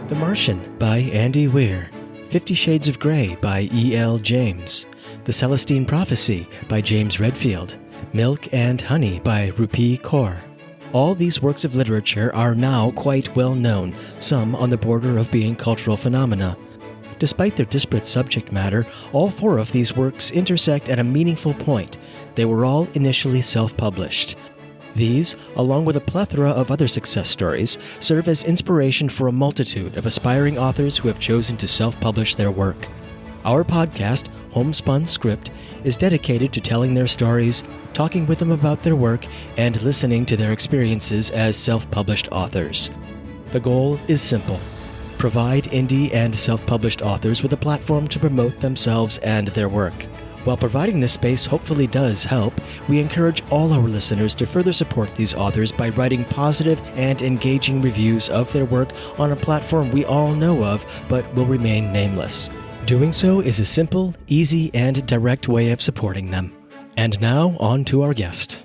The Martian by Andy Weir, 50 Shades of Grey by E.L. James, The Celestine Prophecy by James Redfield, Milk and Honey by Rupi Kaur. All these works of literature are now quite well known, some on the border of being cultural phenomena. Despite their disparate subject matter, all four of these works intersect at a meaningful point. They were all initially self-published. These, along with a plethora of other success stories, serve as inspiration for a multitude of aspiring authors who have chosen to self-publish their work. Our podcast, Homespun Script, is dedicated to telling their stories, talking with them about their work, and listening to their experiences as self-published authors. The goal is simple: provide indie and self-published authors with a platform to promote themselves and their work. While providing this space hopefully does help, we encourage all our listeners to further support these authors by writing positive and engaging reviews of their work on a platform we all know of but will remain nameless. Doing so is a simple, easy, and direct way of supporting them. And now, on to our guest.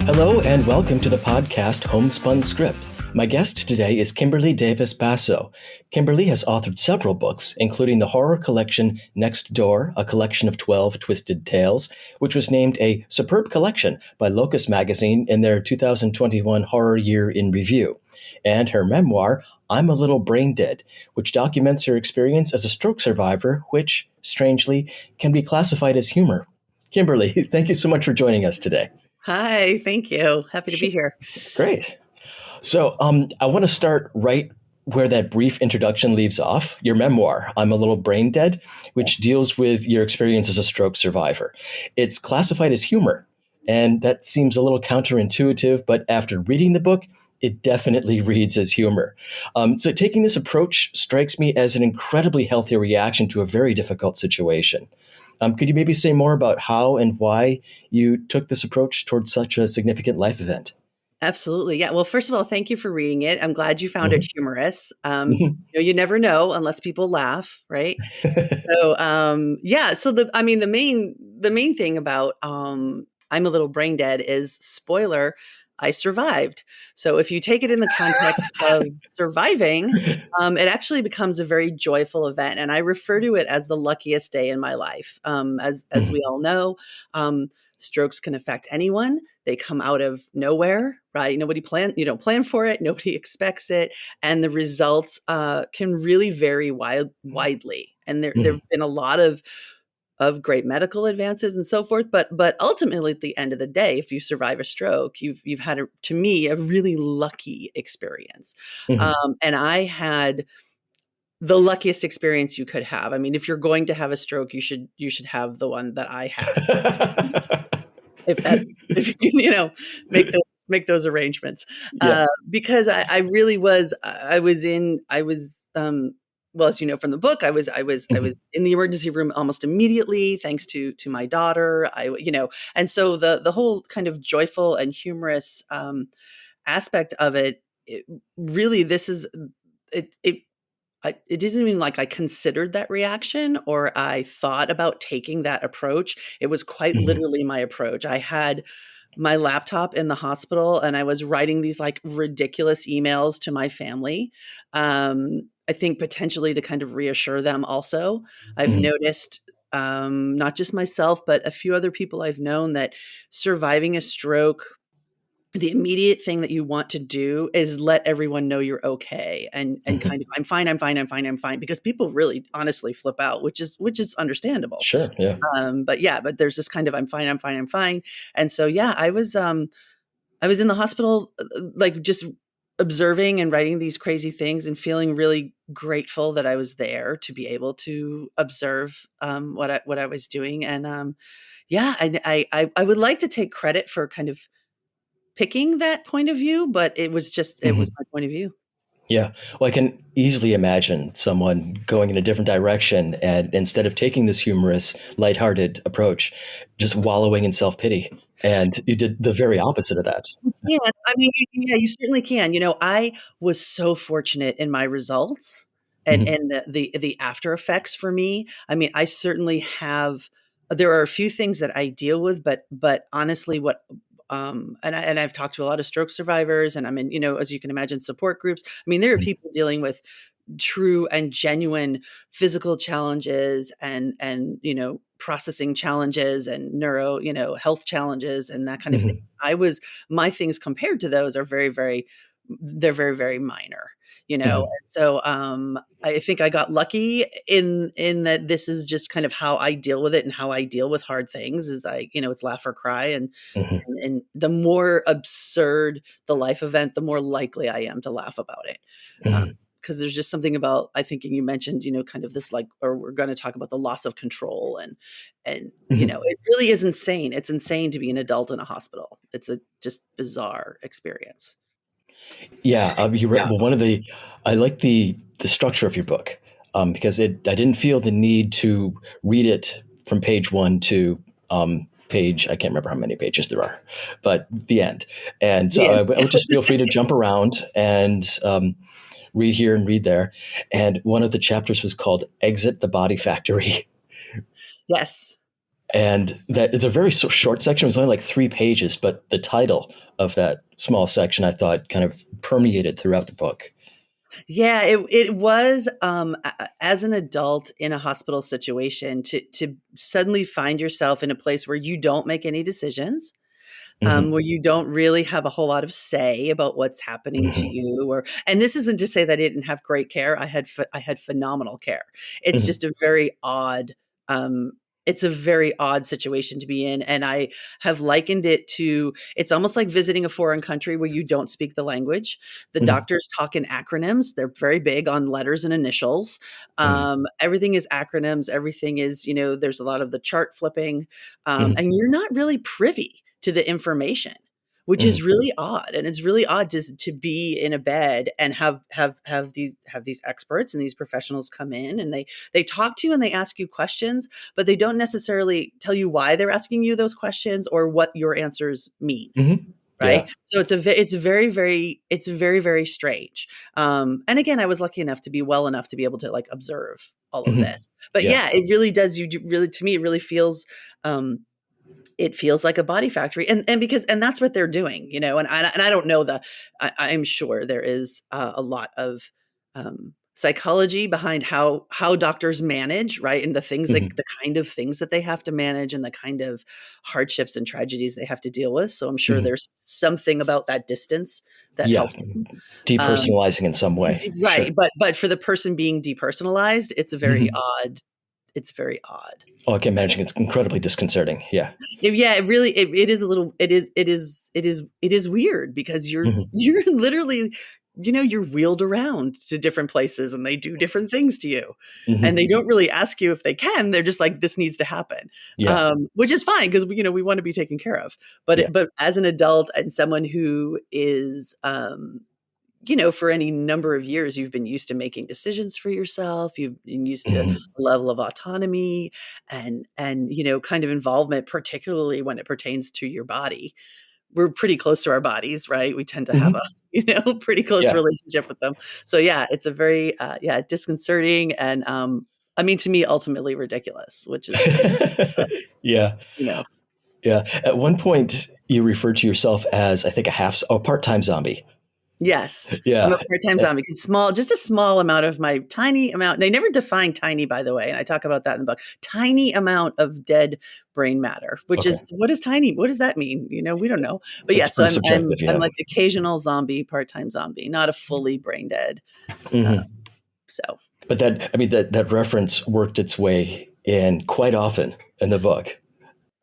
Hello and welcome to the podcast Homespun Script. My guest today is Kimberly Davis Basso. Kimberly has authored several books, including the horror collection Next Door, a collection of 12 twisted tales, which was named a superb collection by Locus Magazine in their 2021 Horror Year in Review, and her memoir, I'm a Little Brain Dead, which documents her experience as a stroke survivor, which, strangely, can be classified as humor. Kimberly, thank you so much for joining us today. Hi, thank you. Happy to be here. Great. So I want to start right where that brief introduction leaves off, your memoir, I'm a Little Brain Dead, which deals with your experience as a stroke survivor. It's classified as humor, and that seems a little counterintuitive, but after reading the book, it definitely reads as humor. So taking this approach strikes me as an incredibly healthy reaction to a very difficult situation. Could you maybe say more about how and why you took this approach towards such a significant life event? Absolutely. Yeah. Well, first of all, thank you for reading it. I'm glad you found it humorous. You never know unless people laugh, right? So the main thing about I'm a Little Brain Dead is, spoiler, I survived. So if you take it in the context of surviving, it actually becomes a very joyful event. And I refer to it as the luckiest day in my life. As we all know, strokes can affect anyone. They come out of nowhere, right? You don't plan for it. Nobody expects it. And the results can really vary widely. And there've been a lot of great medical advances and so forth. But ultimately, at the end of the day, if you survive a stroke, you've had, to me, a really lucky experience. And I had the luckiest experience you could have. I mean, if you're going to have a stroke, you should have the one that I had. if you make those arrangements. Yes. Because I really was, well, as you know from the book, I was in the emergency room almost immediately, thanks to my daughter. And so the whole kind of joyful and humorous aspect of it, it isn't even like I considered that reaction or I thought about taking that approach. It was quite literally my approach. I had my laptop in the hospital and I was writing these like ridiculous emails to my family. I think potentially to kind of reassure them also. I've noticed, not just myself, but a few other people I've known, that surviving a stroke, the immediate thing that you want to do is let everyone know you're okay and kind of, I'm fine, because people really honestly flip out, which is understandable. Sure. Yeah. But there's this kind of, I'm fine. And so, yeah, I was in the hospital, like just observing and writing these crazy things and feeling really grateful that I was there to be able to observe what I was doing. And I would like to take credit for kind of picking that point of view, but it was it was my point of view. Yeah. Well, I can easily imagine someone going in a different direction and instead of taking this humorous, lighthearted approach, just wallowing in self-pity. And you did the very opposite of that. Yeah, I mean, yeah, you certainly can. I was so fortunate in my results Mhm. and the after effects for me. I mean, I certainly have. There are a few things that I deal with, but honestly, what and I've talked to a lot of stroke survivors, and I'm in, as you can imagine, support groups. I mean, there are Mhm. people dealing with true and genuine physical challenges and processing challenges and neuro health challenges and that kind of thing. Mhm. My things compared to those are they're very, very minor, Mhm. so I think I got lucky in that this is just kind of how I deal with it, and how I deal with hard things is it's laugh or cry, Mhm. and the more absurd the life event, the more likely I am to laugh about it. Mhm. Because there's just something about, I think, and you mentioned, kind of this, like, or we're going to talk about the loss of control, and Mhm. it really is insane. It's insane to be an adult in a hospital. It's a just bizarre experience. Yeah, you're right. Well, I like the structure of your book, because I didn't feel the need to read it from page one to page, I can't remember how many pages there are, but the end. And so The end. I would just feel free to jump around and read here and read there. And one of the chapters was called "Exit the Body Factory." Yes. And that it's a very short section. It was only like 3 pages, but the title of that small section I thought kind of permeated throughout the book. Yeah, it was, as an adult in a hospital situation, to suddenly find yourself in a place where you don't make any decisions, Hmm. where you don't really have a whole lot of say about what's happening to Hmm. you. And this isn't to say that I didn't have great care. I had phenomenal care. It's just Hmm. a very odd, um, it's a very odd situation to be in. And I have likened it to, it's almost like visiting a foreign country where you don't speak the language. The Hmm. doctors talk in acronyms. They're very big on letters and initials. Hmm. Everything is acronyms. Everything is, there's a lot of the chart flipping, Hmm. and you're not really privy to the information, which is Hmm. really odd. And it's really odd to be in a bed and have these experts and these professionals come in, and they talk to you and they ask you questions, but they don't necessarily tell you why they're asking you those questions or what your answers mean. Hmm. Yeah. Right. So it's very, very, it's very, very strange. And again, I was lucky enough to be well enough to be able to, like, observe all of Hmm. this. But Yeah. yeah, it really does. Really, to me, um, it feels like a body factory, and that's what they're doing, and I don't know I'm sure there is a lot of psychology behind how doctors manage, right? And Hmm. the kind of things that they have to manage, and the kind of hardships and tragedies they have to deal with. So I'm sure Hmm. there's something about that distance that Yeah. helps them. Um, Depersonalizing in some way. Sure. right. But for the person being depersonalized, Hmm. it's very odd. Oh, I can imagine it's incredibly disconcerting. Yeah. Yeah, it really it is a little it is weird because Hmm. you're literally, you're wheeled around to different places and they do different things to you. And they Hmm. don't really ask you if they can. They're just like, this needs to happen. Yeah. Which is fine because we want to be taken care of. But Yeah. but as an adult and someone who is for any number of years, you've been used to making decisions for yourself. You've been used to a Hmm. level of autonomy and kind of involvement, particularly when it pertains to your body. We're pretty close to our bodies, right? We tend to have a Hmm. pretty close Yeah. relationship with them. So yeah, it's a very disconcerting and I mean, to me, ultimately ridiculous, which is kind of Yeah. you know Yeah. At one point, you referred to yourself as, I think, part-time zombie. Yes. I'm a Yeah. part-time zombie 'cause just a small amount of my tiny amount, they never define tiny, by the way, and I talk about that in the book. Tiny amount of dead brain matter, which Okay. is, what is tiny? What does that mean? We don't know. But yeah, It's so pretty I'm subjective. I'm Yeah. like occasional zombie, part-time zombie, not a fully brain dead. Uh, Hmm. so But that reference worked its way in quite often in the book.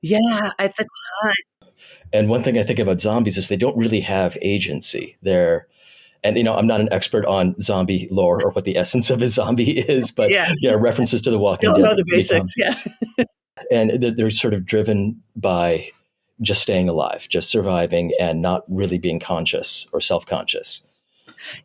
yeah, at the time. And one thing I think about zombies is they don't really have agency. And I'm not an expert on zombie lore or what the essence of a zombie is, but Yeah, references to The we Walking all Dead know the basics. become, Yeah. and they're sort of driven by just staying alive, just surviving, and not really being conscious or self-conscious.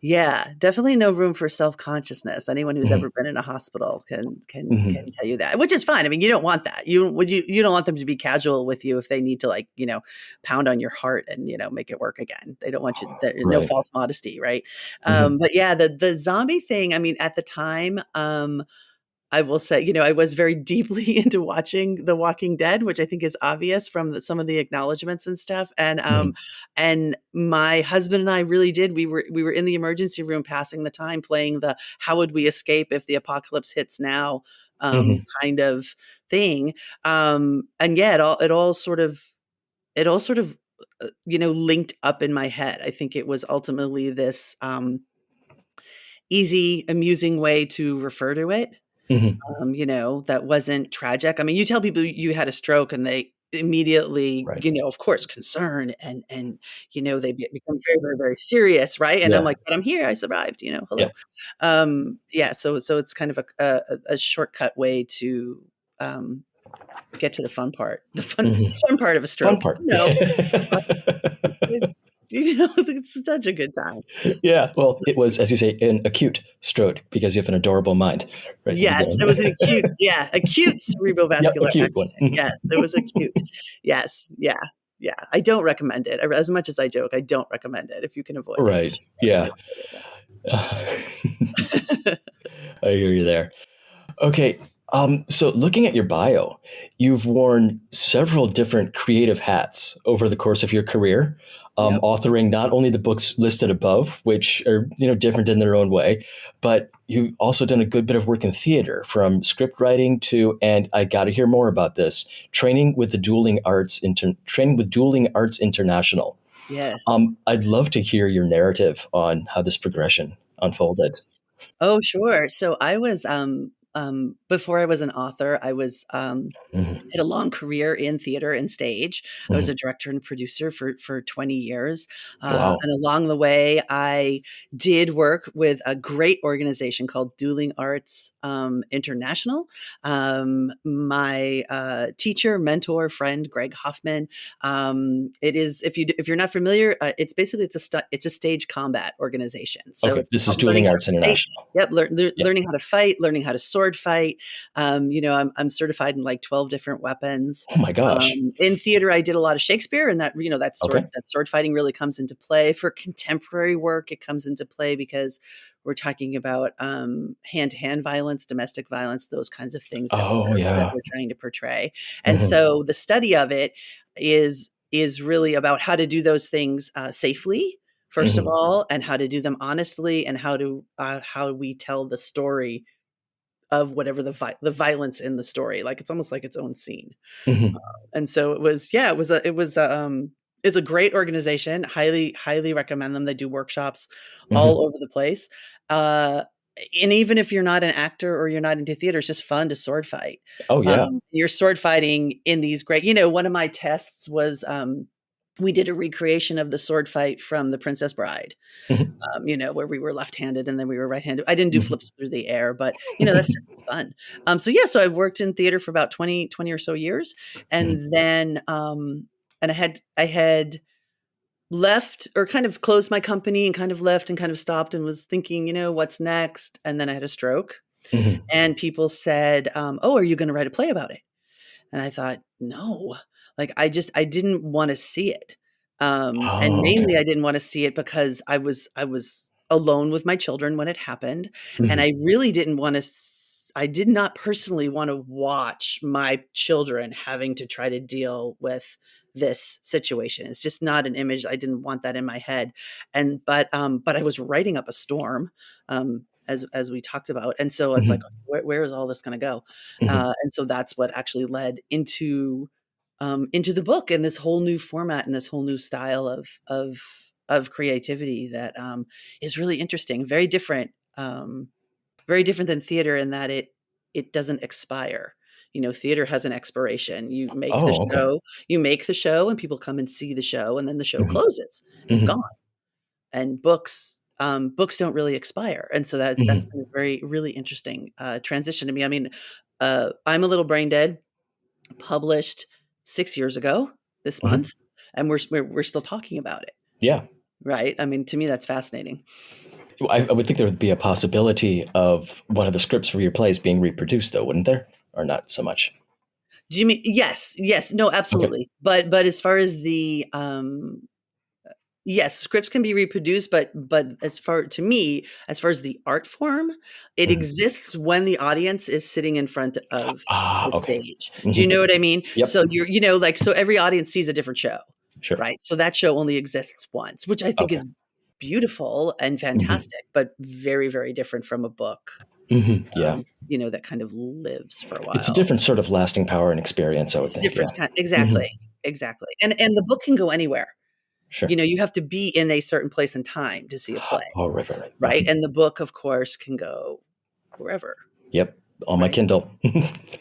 Yeah, definitely no room for self-consciousness. Anyone who's Mhm. ever been in a hospital can Mhm. tell you that, which is fine. I mean, you don't want that. You don't want them to be casual with you if they need to, like, pound on your heart and, make it work again. They don't want you there, no Right. false modesty, right? Mhm. But yeah, the zombie thing, I mean, at the time, I will say, I was very deeply into watching The Walking Dead, which I think is obvious from some of the acknowledgments and stuff. Mhm. And my husband and I really did. We were in the emergency room passing the time, playing the "How would we escape if the apocalypse hits now?" Mhm. kind of thing. And yeah, it all sort of linked up in my head. I think it was ultimately this easy, amusing way to refer to it, Mhm. that wasn't tragic. I mean, you tell people you had a stroke and they immediately, Right. of course, concern and they become very, very, very serious, right? And I'm Yeah. like, but I'm here, I survived, Yeah. hello. Yeah, so it's kind of a shortcut way to um, get to the fun part, the fun Mhm. fun part of a Fun stroke. part. It's such a good time. Yeah. Well, it was, as you say, an acute stroke because you have an adorable mind right at the Yes, it was an beginning. acute Yep, cerebrovascular acute one. accident. Yes, it was acute. Yes, yeah, yeah. I don't recommend it. As much as I joke, I don't recommend it. If you can avoid it, you Right. should definitely Yeah. avoid it. I hear you there. Okay. So looking at your bio, you've worn several different creative hats over the course of your career, Yep. authoring not only the books listed above, which are different in their own way, but you've also done a good bit of work in theater, from script writing to, and I got to hear more about this, training with Dueling Arts International. Yes. I'd love to hear your narrative on how this progression unfolded. Oh, sure. So I was, before I was an author, I was, Mhm. had a long career in theater and stage. I was a Mhm. director and producer for 20 years. Wow. And along the way, I did work with a great organization called Dueling Arts International. My teacher, mentor, friend, Greg Hoffman. It is, if you're not familiar, it's basically it's a stage combat organization. So Okay, it's this is about learning Dueling how to Arts fight. International. Yep, Yeah. learning how to fight, learning how to sword fight. I'm certified in like 12 different weapons. Oh my gosh. In theater, I did a lot of Shakespeare, and Okay. that sword fighting really comes into play. For contemporary work, it comes into play because we're talking about hand to hand violence, domestic violence, those kinds of things that Oh that yeah. we're trying to portray. And Mhm. so the study of it is really about how to do those things safely, first of Mhm. all, and how to do them honestly, and how we tell the story of whatever the violence in the story. Like, it's almost like its own scene. Mhm. And so it was, yeah, it's a great organization. Highly, highly recommend them. They do workshops Mhm. all over the place. Uh, and even if you're not an actor or you're not into theater, it's just fun to sword fight. Oh yeah. You're sword fighting in these great, one of my tests was, we did a recreation of the sword fight from The Princess Bride, Mhm. where we were left-handed and then we were right-handed. I didn't do Mhm. flips through the air, but that's fun. So yeah, so I worked in theater for about 20 or so years. Mhm. And then, and I had left, or kind of closed my company and kind of left and kind of stopped and was thinking, what's next? And then I had a stroke, Mhm. and people said, oh, are you going to write a play about it? And I thought, no, like, I didn't want to see it. And Oh, okay. mainly I didn't want to see it because I was alone with my children when it happened. And Mhm. I really didn't want to, I did not personally want to watch my children having to try to deal with this situation. It's just not an image. I didn't want that in my head. But I was writing up a storm, as we talked about. And so it's like, Mhm. where is all this going to go? Mhm. And so that's what actually led into the book, and this whole new format and this whole new style of creativity that is really interesting, very different than theater in that it doesn't expire. Theater has an expiration. Oh, okay. You make the show, and people come and see the show, and then the show Mhm. closes and it's Mhm. gone. And books don't really expire, and so that's Mhm. been a very really interesting transition to me. I mean, I'm a Little Brain Dead published 6 years ago this Mhm. month, and we're still talking about it, Yeah. right? I mean, to me, that's fascinating. I would think there would be a possibility of one of the scripts for your plays being reproduced, though, wouldn't there? Or not so much? Do you mean yes, yes, no, Okay. absolutely. But as far as the yes, scripts can be reproduced, but as far to me, as far as the art form, it Mhm. exists when the audience is sitting in front of Ah, the okay. stage. Do you Hmm. know what I mean? Yep. So like so every audience sees a different show, Sure. right? So that show only exists once, which I think Okay. is beautiful and Hmm. fantastic, but very, very different from a book, Hmm. Yeah. that kind of lives for a It's a while. different sort of lasting power and experience, I would It's a think. Yeah. different kind, Hmm. exactly, exactly. And the book can go anywhere. Sure. You have to be in a certain place and time to see a play, Oh, right, right, right. right? And the book, of course, can go wherever, Yep. On my right? Kindle.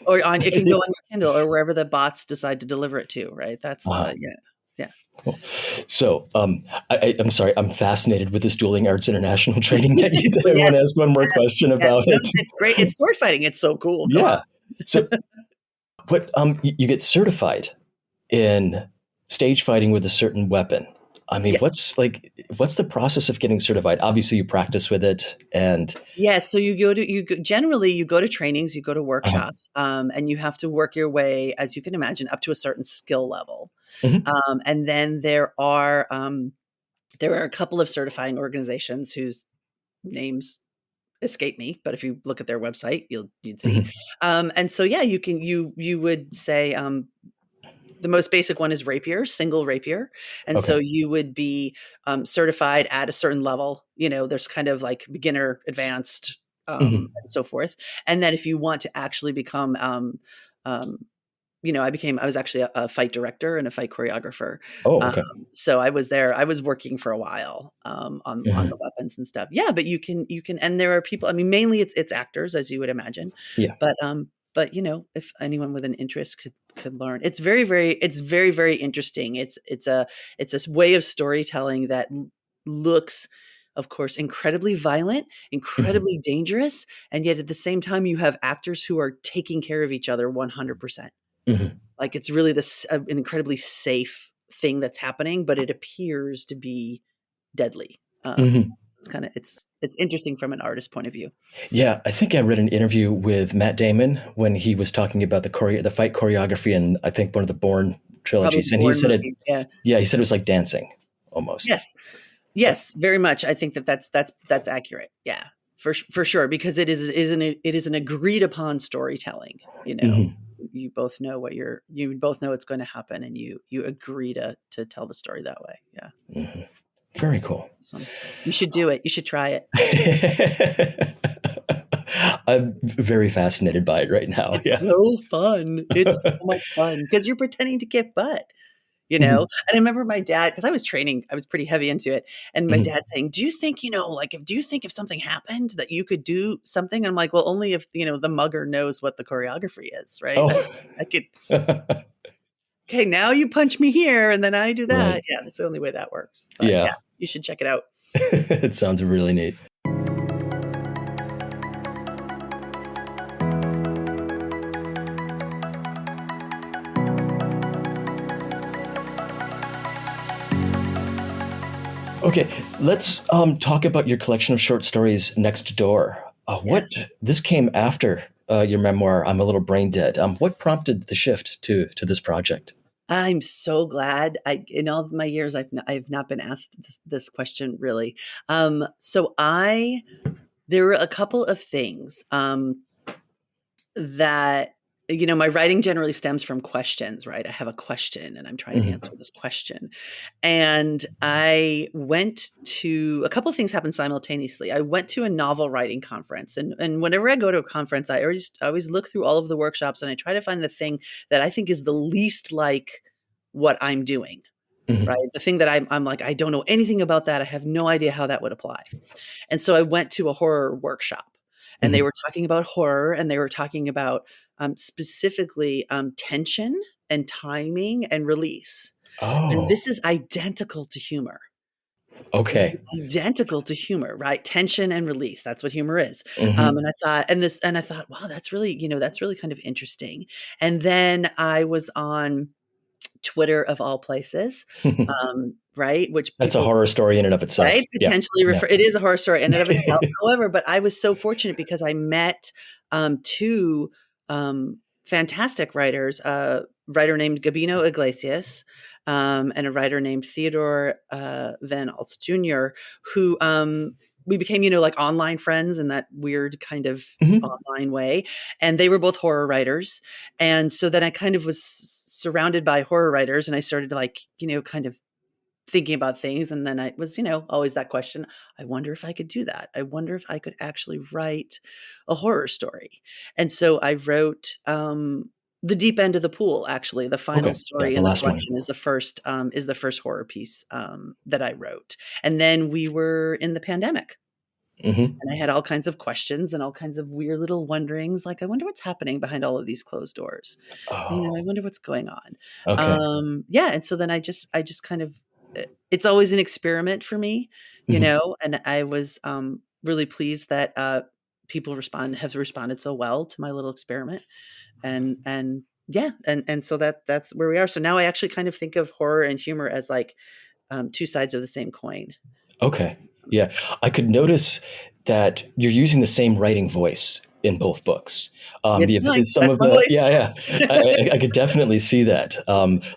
Or on it can go on your Kindle or wherever the bots decide to deliver it to, right? That's Uh-huh. the yeah, yeah. Cool. So, I'm sorry, I'm fascinated with this dueling arts international training that you did. Well, I want to yes, ask one more yes, question yes. about No, it. it's great. It's sword fighting. It's so cool. Come Yeah. on. So, but you get certified in stage fighting with a certain weapon. I mean, Yes. what's the process of getting certified? Obviously, you practice with it, and Yes. So generally you go to trainings, you go to uh, workshops, and you have to work your way, as you can imagine, up to a certain skill level. mhm, And then there are a couple of certifying organizations whose names escape me, but if you look at their website, you'd see. mhm. And so yeah, you would say the most basic one is rapier, single rapier, and Okay. so you would be certified at a certain level. There's kind of like beginner, advanced, Mhm. and so forth. And then if you want to actually become um, I was actually a fight director and a fight choreographer. Oh, Um, okay. so I was there. I was working for a while on the Mhm. weapons and stuff. Yeah, but you can, and there are people. I mean, mainly it's actors, as you would imagine, Yeah. but if anyone with an interest could learn, it's very interesting. It's a way of storytelling that looks, of course, incredibly violent, Mhm. incredibly dangerous, and yet at the same time you have actors who are taking care of each other 100%. Mhm. Like it's really an incredibly safe thing that's happening, but it appears to be deadly. Mhm. It's interesting from an artist point of view. Yeah, I think I read an interview with Matt Damon when he was talking about the fight choreography in I think one of the Bourne Probably trilogies, the and he Bourne said it. movies, yeah. Yeah, he said it was like dancing almost. Yes. Yes, very much. I think that's accurate. Yeah, for sure, because it is an agreed upon storytelling. Mhm. You both know it's going to happen, and you agree to tell the story that way. Yeah, Mhm. Very cool. so you should do it. You should try it. I'm very fascinated by it right now. It's Yeah. so fun. It's so much fun because you're pretending to kick butt. Mhm. And I remember my dad, because I was training, I was pretty heavy into it. And my Mhm. dad saying, do you think, do you think if something happened that you could do something? And I'm like, well, only if, the mugger knows what the choreography is, right? Oh. I could, okay, now you punch me here and then I do Right. that. Yeah, that's the only way that works. But yeah, Yeah. you should check it out. It sounds really neat. Okay, let's talk about your collection of short stories, Next Door. What Yes. this came after your memoir, I'm a Little Brain Dead. What prompted the shift to this project? I'm so glad. In all of my years, I've not been asked this question really. So there were a couple of things. That my writing generally stems from questions, right? I have a question and I'm trying to Mhm. answer this question. And I went to a couple of things happened simultaneously. I went to a novel writing conference, and whenever I go to a conference, I always look through all of the workshops and I try to find the thing that I think is the least like what I'm doing, right? Mhm. The thing that I'm like, I don't know anything about that. I have no idea how that would apply. And so I went to a horror workshop, and they Mhm. were talking about horror, and they were talking about specifically tension and timing and release. And Oh, this is identical to humor. This is okay. identical to humor, right? Tension and release. That's what humor is. Mhm. And I thought, wow, that's really kind of interesting. And then I was on Twitter of all places, right? Which That's a people, horror story in and of itself. right, Yeah. potentially Yeah. refer. It is a horror story in and of itself. However, but I was so fortunate because I met two fantastic writers: a writer named Gabino Iglesias and a writer named Theodore Van Alst Jr., who we became, like online friends in that weird kind of Mhm. online way. And they were both horror writers. And so then I kind of was surrounded by horror writers and I started to kind of thinking about things. And then I was, always that question. I wonder if I could do that. I wonder if I could actually write a horror story. And so I wrote The Deep End of the Pool, actually. The final Okay. Yeah. story The in the last one. collection is the first horror piece that I wrote. And then we were in the pandemic. Hmm. And I had all kinds of questions and all kinds of weird little wonderings, like, I wonder what's happening behind all of these closed doors. I Oh, wonder what's going on. okay. Yeah, and so then I just kind of it's always an experiment for me, Hmm. and I was, really pleased that, people have responded so well to my little experiment, and yeah, and so that's where we are. So now I actually kind of think of horror and humor as, like, 2 sides of the same coin. Okay. Yeah. I could notice that you're using the same writing voice in both books. It's mine. Some That's of my the, voice. yeah, yeah, I could definitely see that.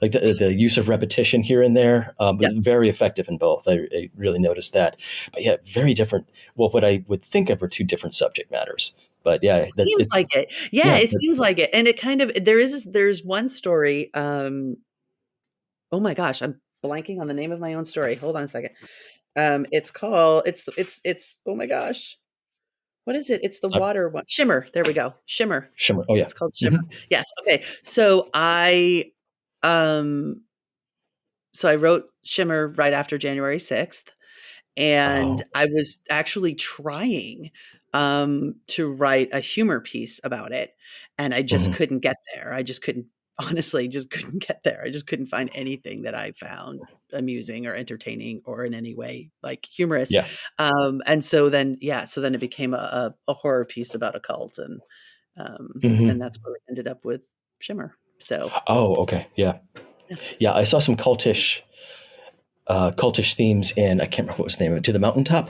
Like the use of repetition here and there, but Yeah. very effective in both. I really noticed that. But yeah, very different. Well, what I would think of are two different subject matters. But yeah, It that seems it's, like it. Yeah, yeah, it seems like it, and it kind of there's one story, oh my gosh, I'm blanking on the name of my own story. Hold on a second. It's called it's oh my gosh. What is it? It's the uh, water one. Shimmer. There we go. Shimmer. Shimmer. Oh yeah. It's called Hmm. Shimmer. Yes. Okay. Um so I wrote Shimmer right after January 6th. And Oh. I was actually trying, to write a humor piece about it, and I just Mhm. couldn't get there. I just couldn't honestly, just couldn't get there. I just couldn't find anything that I found amusing or entertaining or in any way, like, humorous. Yeah. And so then it became a horror piece about a cult, and Hmm. that's where we ended up with Shimmer. So, Oh, okay. Yeah. yeah. Yeah. I saw some cultish themes in, I can't remember what was the name of it, To the Mountaintop,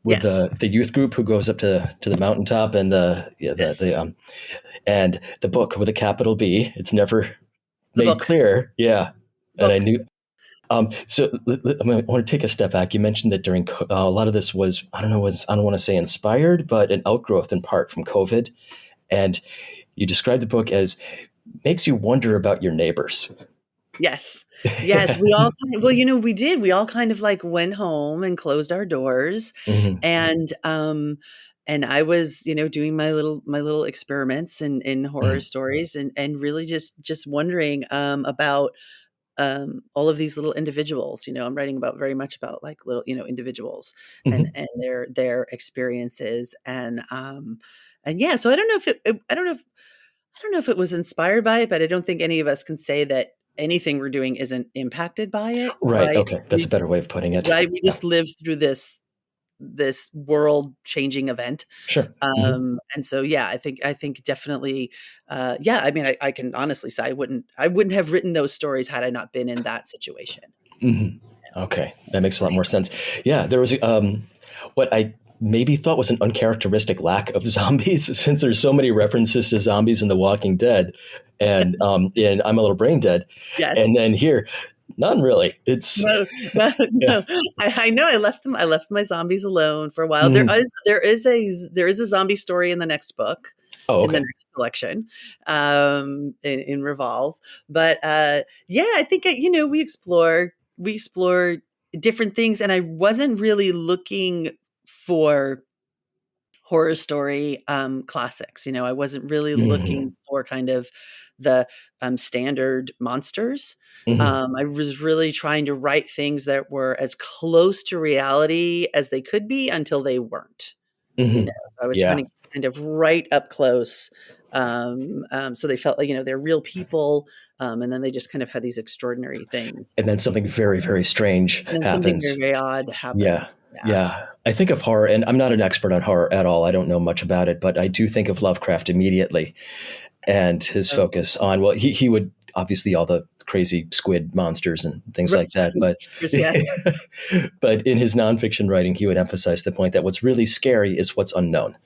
with Yes. the youth group who goes up to the mountaintop, and Yes. and the book with a capital B. It's never The made book. clear. Yeah. And I Book. knew. So I want to take a step back. You mentioned that during a lot of this was, I don't want to say inspired, but an outgrowth in part from COVID. And you described the book as makes you wonder about your neighbors. Yes. Yes, we all well, we did. We all kind of, like, went home and closed our doors, Hmm. and I was, doing my little experiments in horror Hmm. stories and really just wondering, about, all of these little individuals. I'm writing about very much about, like, little, individuals and Hmm. their experiences, and yeah, so I don't know if I don't know if it was inspired by it, but I don't think any of us can say that anything we're doing isn't impacted by it, Right. right? Okay. That's a better way of putting it. We Yeah. just lived through this world-changing event, Sure. Hmm. and so, yeah, I think definitely, yeah, I mean, I can honestly say I wouldn't have written those stories had I not been in that situation. Hmm. Okay, that makes a For lot more sure. sense. Yeah, there was what I maybe thought was an uncharacteristic lack of zombies, since there's so many references to zombies in The Walking Dead, and in I'm a Little Brain Dead, and Yes. then here, none really. It's No, no, yeah. no. I know I left my zombies alone for a while. There Mhm. is there is a there is a zombie story in the next book, Oh, in the okay. next collection, in Revolve. But, yeah, I think, we explore different things, and I wasn't really looking for horror story, classics. I wasn't really looking Hmm. for kind of the, standard monsters. Hmm. I was really trying to write things that were as close to reality as they could be until they weren't, Hmm. so I was trying Yeah, to kind of right up close, so they felt like, they're real people, and then they just kind of had these extraordinary things, and then something very, very strange and then something very, happens. very odd Yeah. happens. Yeah. Yeah. I think of horror, and I'm not an expert on horror at all. I don't know much about it, but I do think of Lovecraft immediately, and his So focus on, well, he would obviously, all the crazy squid monsters and things like that. But Monsters, yeah. but in his nonfiction writing, he would emphasize the point that what's really scary is what's unknown.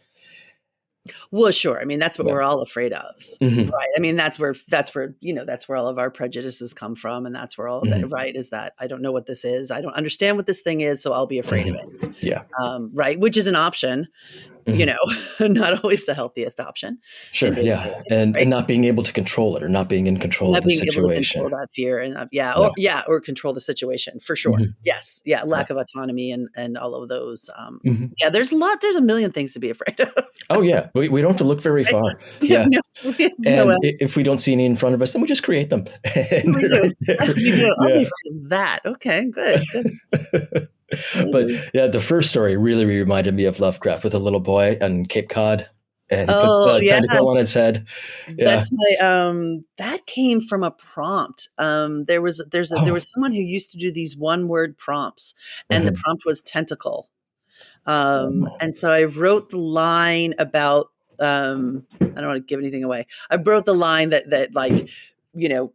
Well, sure. I mean, that's what Yeah. we're all afraid of, Mm-hmm. right? I mean, that's where that's where all of our prejudices come from, and that's where all of it, Mm-hmm. right? Is that I don't know what this is, I don't understand what this thing is, so I'll be afraid of it, Mm-hmm. Yeah. right? Which is an option, Mm-hmm. not always the healthiest option in Sure. day-to-day Yeah. life, And right? not being able to control it or not being in control of Not the being able to control situation. that fear and Yeah. or control the situation for sure. Mm-hmm. Yes, yeah, Yeah. lack of autonomy and all of those. Mm-hmm. Yeah, there's a million things to be afraid of. Oh yeah. We don't have to look very Right? far. Yeah. We have no And end. if we don't see any in front of us, then we just create them. And We they're do. right there. We do. I'll be Yeah. afraid of that. Okay, good, good. But Mhm. yeah, the first story really reminded me of Lovecraft with a little boy on Cape Cod, and he puts Oh, the yeah. tentacle on its head. Yeah. That's my that came from a prompt. There Oh. was someone who used to do these one-word prompts, and the Mhm. prompt was tentacle. Oh. And so I wrote the line about I don't want to give anything away. I wrote the line that like, you know,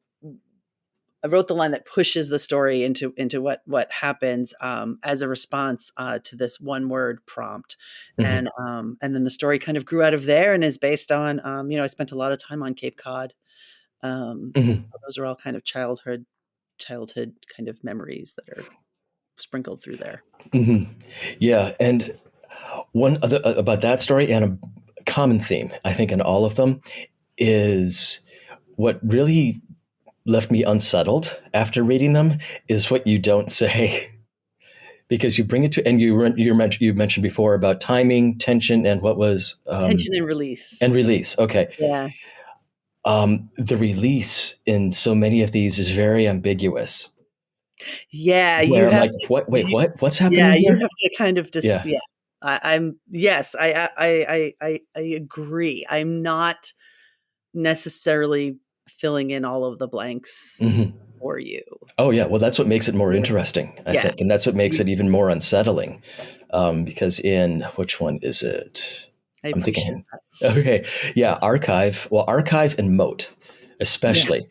I wrote the line that pushes the story into what happens as a response to this one word prompt, Mhm. and then the story kind of grew out of there and is based on I spent a lot of time on Cape Cod, and Mhm. so those are all kind of childhood kind of memories that are sprinkled through there. Mhm. Yeah, and one other about that story and a common theme, I think, in all of them is what really left me unsettled after reading them is what you don't say. Because you bring it to, and you mentioned before about timing, tension, and what was Tension and release. and release. Okay, Yeah, the release in so many of these is very ambiguous. yeah. Where I'm like, what? Wait, what? What's happening You here? have to kind of just Yeah. yeah. I'm yes. I agree. I'm not necessarily filling in all of the blanks Hmm. for you. Oh yeah. Well, that's what makes it more interesting, I Yeah. think, and that's what makes it even more unsettling. Because in which one is it? I I'm appreciate thinking. that. Okay, yeah, archive. Well, archive and moat, Yeah. especially.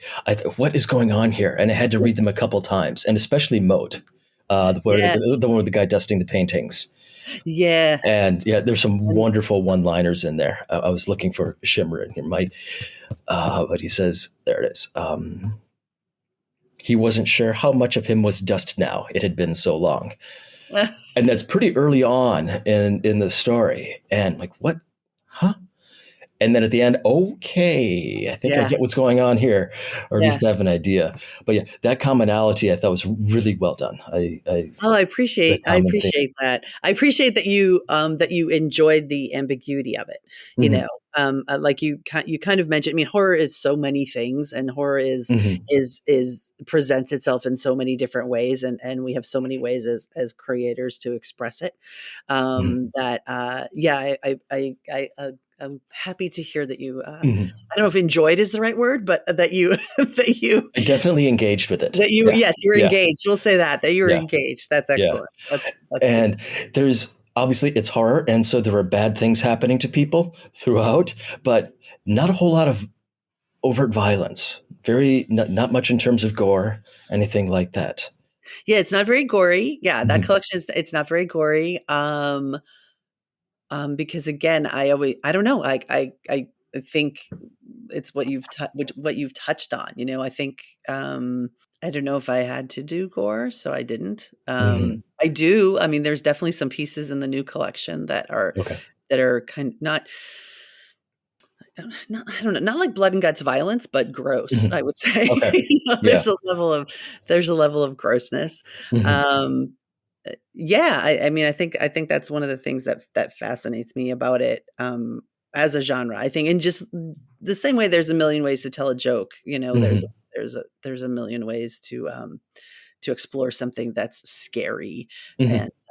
What is going on here? And I had to read them a couple times, and especially moat, Yeah. the one with the guy dusting the paintings. Yeah. And yeah, there's some And wonderful one-liners in there. I was looking for Shimmer in here, but he says there it is. He wasn't sure how much of him was dust now. It had been so long, and that's pretty early on in the story. And like, what? Huh? And then at the end, okay, I think I yeah. get what's going on here, or at Yeah. least I have an idea. But yeah, that commonality I thought was really well done. Oh, The I common thing. appreciate that. I appreciate that you enjoyed the ambiguity of it. You Hmm. know, like you kind of mentioned. I mean, horror is so many things, and horror Hmm. is presents itself in so many different ways, and we have so many ways as creators to express it. Hmm. That yeah, I'm happy to hear that you. Hmm. I don't know if enjoyed is the right word, but that you I definitely engaged with it. Yeah, yes, you were yeah, engaged. We'll say that you were yeah, engaged. That's yeah. excellent. That's good. And there's obviously it's horror, and so there are bad things happening to people throughout, but not a whole lot of overt violence. Very not much in terms of gore, anything like that. Yeah, it's not very gory. Yeah, that Hmm. collection is it's not very gory. Because again, I don't know. I think it's what you've touched on. I think I don't know if I had to do gore, so I didn't. Hmm. I do. I mean, there's definitely some pieces in the new collection Okay. that are not I don't know, not like blood and guts violence, but gross, I Hmm. would say. Okay. Yeah. There's a level of grossness. Hmm. Um, yeah, I mean, I think that's one of the things that fascinates me about it, as a genre. I think in just the same way there's a million ways to tell a joke, Hmm. there's a million ways to explore something that's scary, Hmm.